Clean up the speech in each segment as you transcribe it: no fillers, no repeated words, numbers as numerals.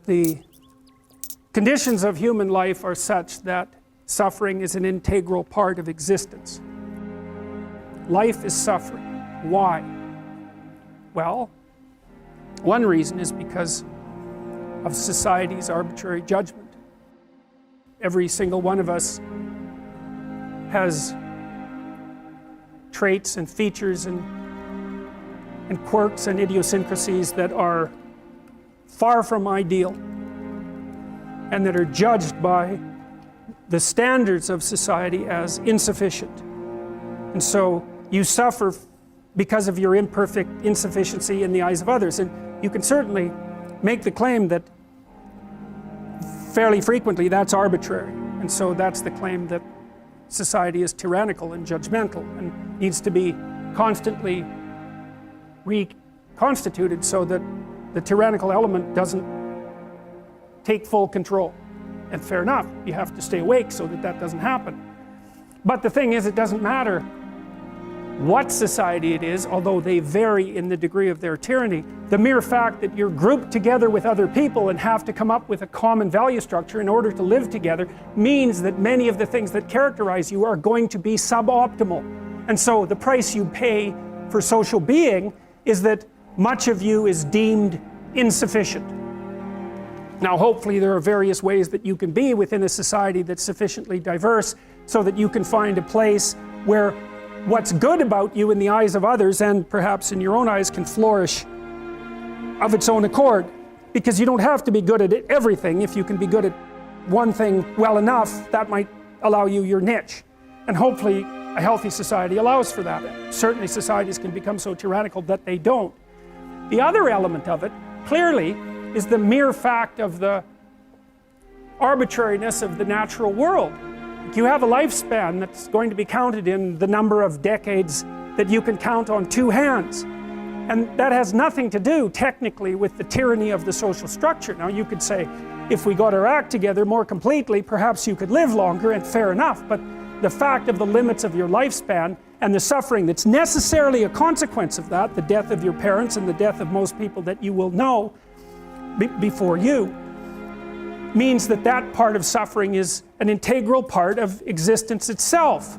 the conditions of human life are such that suffering is an integral part of existence. Life is suffering. Why? Well, one reason is because of society's arbitrary judgment. Every single one of us has traits and features and quirks and idiosyncrasies that are far from ideal and that are judged by the standards of society as insufficient. And so you suffer because of your imperfect insufficiency in the eyes of others. And you can certainly make the claim that fairly frequently that's arbitrary. And so that's the claim that society is tyrannical and judgmental and needs to be constantly reconstituted so that the tyrannical element doesn't take full control. And fair enough, you have to stay awake so that that doesn't happen. But the thing is, it doesn't matter what society it is, although they vary in the degree of their tyranny. The mere fact that you're grouped together with other people and have to come up with a common value structure in order to live together means that many of the things that characterize you are going to be suboptimal. And so the price you pay for social being is that much of you is deemed insufficient. Now hopefully there are various ways that you can be within a society that's sufficiently diverse so that you can find a place where what's good about you in the eyes of others and perhaps in your own eyes can flourish of its own accord, because you don't have to be good at everything. If you can be good at one thing well enough, that might allow you your niche, and hopefully a healthy society allows for that. Certainly societies can become so tyrannical that they don't. The other element of it clearly is the mere fact of the arbitrariness of the natural world. You have a lifespan that's going to be counted in the number of decades that you can count on two hands. And that has nothing to do, technically, with the tyranny of the social structure. Now you could say, if we got our act together more completely, perhaps you could live longer, and fair enough. But the fact of the limits of your lifespan and the suffering that's necessarily a consequence of that, the death of your parents and the death of most people that you will know before you, means that that part of suffering is an integral part of existence itself.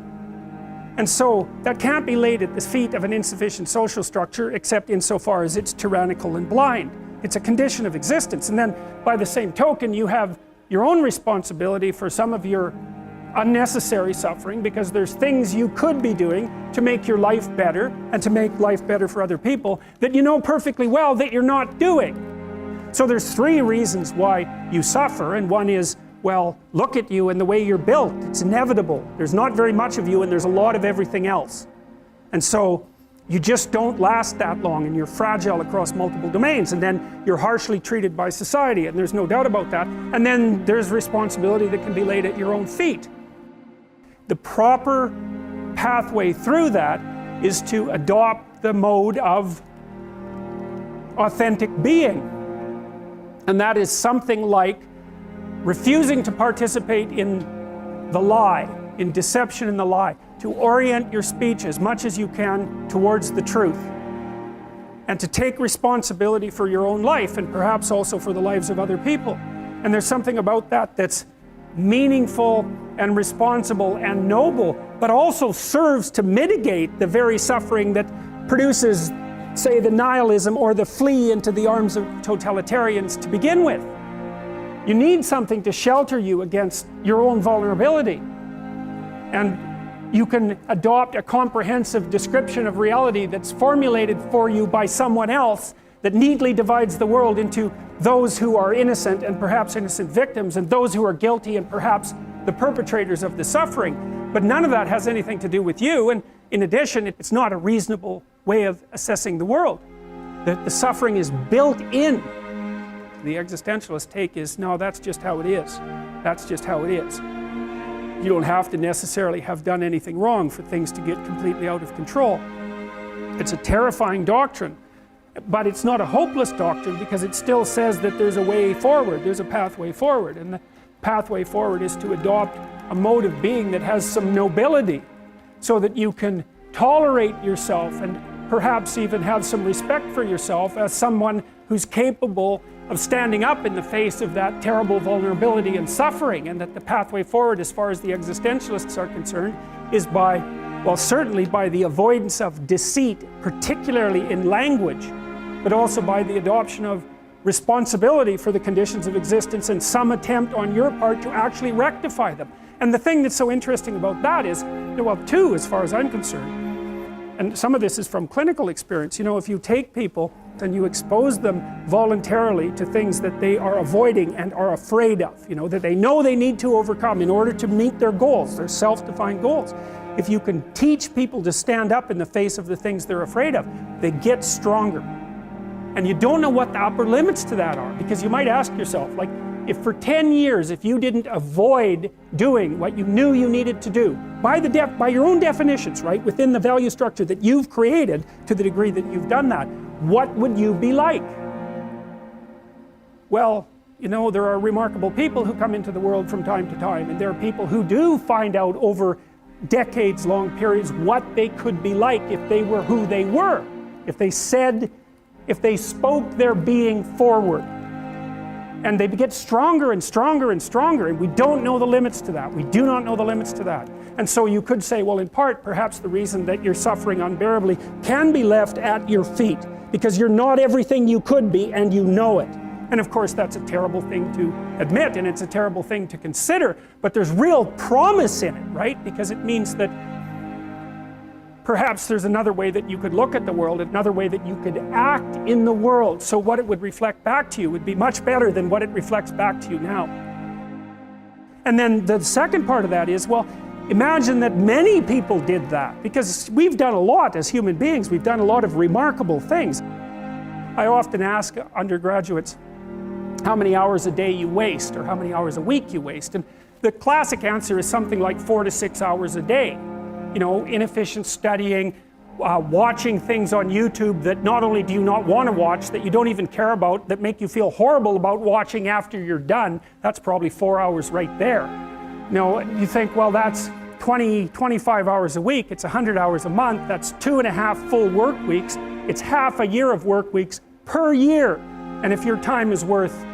And so that can't be laid at the feet of an insufficient social structure, except insofar as it's tyrannical and blind. It's a condition of existence. And then by the same token, you have your own responsibility for some of your unnecessary suffering, because there's things you could be doing to make your life better and to make life better for other people that you know perfectly well that you're not doing. So there's three reasons why you suffer, and one is, well, look at you and the way you're built. It's inevitable. There's not very much of you and there's a lot of everything else. And so you just don't last that long, and you're fragile across multiple domains, and then you're harshly treated by society, and there's no doubt about that. And then there's responsibility that can be laid at your own feet. The proper pathway through that is to adopt the mode of authentic being. And that is something like refusing to participate in the lie, in deception and the lie, to orient your speech as much as you can towards the truth, and to take responsibility for your own life and perhaps also for the lives of other people. And there's something about that that's meaningful and responsible and noble, but also serves to mitigate the very suffering that produces, say, the nihilism or the flee into the arms of totalitarians to begin with. You need something to shelter you against your own vulnerability. And you can adopt a comprehensive description of reality that's formulated for you by someone else that neatly divides the world into those who are innocent and perhaps innocent victims, and those who are guilty and perhaps the perpetrators of the suffering. But none of that has anything to do with you, and in addition, it's not a reasonable way of assessing the world. The suffering is built in. The existentialist take is, no, that's just how it is. That's just how it is. You don't have to necessarily have done anything wrong for things to get completely out of control. It's a terrifying doctrine, but it's not a hopeless doctrine, because it still says that there's a way forward, there's a pathway forward, and the pathway forward is to adopt a mode of being that has some nobility, so that you can tolerate yourself and perhaps even have some respect for yourself as someone who's capable of standing up in the face of that terrible vulnerability and suffering, and that the pathway forward, as far as the existentialists are concerned, is by, well, certainly by the avoidance of deceit, particularly in language, but also by the adoption of responsibility for the conditions of existence and some attempt on your part to actually rectify them. And the thing that's so interesting about that is, well, two, as far as I'm concerned, and some of this is from clinical experience, you know, if you take people and you expose them voluntarily to things that they are avoiding and are afraid of, you know, that they know they need to overcome in order to meet their goals, their self-defined goals. If you can teach people to stand up in the face of the things they're afraid of, they get stronger. And you don't know what the upper limits to that are, because you might ask yourself, like, if for 10 years, if you didn't avoid doing what you knew you needed to do, by your own definitions, right, within the value structure that you've created, to the degree that you've done that, what would you be like? Well, you know, there are remarkable people who come into the world from time to time, and there are people who do find out over decades-long periods what they could be like if they were who they were, if they spoke their being forward. And they get stronger and stronger and stronger, and we don't know the limits to that. We do not know the limits to that. And so you could say, well, in part, perhaps the reason that you're suffering unbearably can be left at your feet, because you're not everything you could be, and you know it. And of course, that's a terrible thing to admit, and it's a terrible thing to consider, but there's real promise in it, right? Because it means that perhaps there's another way that you could look at the world, another way that you could act in the world, so what it would reflect back to you would be much better than what it reflects back to you now. And then the second part of that is, well, imagine that many people did that, because we've done a lot as human beings. We've done a lot of remarkable things. I often ask undergraduates how many hours a day you waste, or how many hours a week you waste, and the classic answer is something like 4 to 6 hours a day. You know, inefficient studying, watching things on YouTube that not only do you not want to watch, that you don't even care about, that make you feel horrible about watching after you're done. That's probably 4 hours right there. You know, you think, well, that's 25 hours a week, it's 100 hours a month, that's 2.5 full work weeks, it's half a year of work weeks per year. And if your time is worth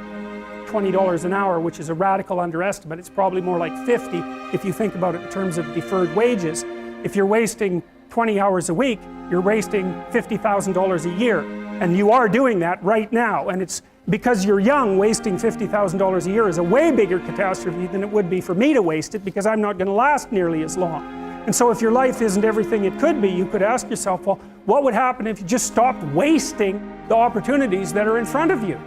$20 an hour, which is a radical underestimate, it's probably more like 50 if you think about it in terms of deferred wages. If you're wasting 20 hours a week, you're wasting $50,000 a year. And you are doing that right now. And it's because you're young, wasting $50,000 a year is a way bigger catastrophe than it would be for me to waste it, because I'm not going to last nearly as long. And so if your life isn't everything it could be, you could ask yourself, well, what would happen if you just stopped wasting the opportunities that are in front of you?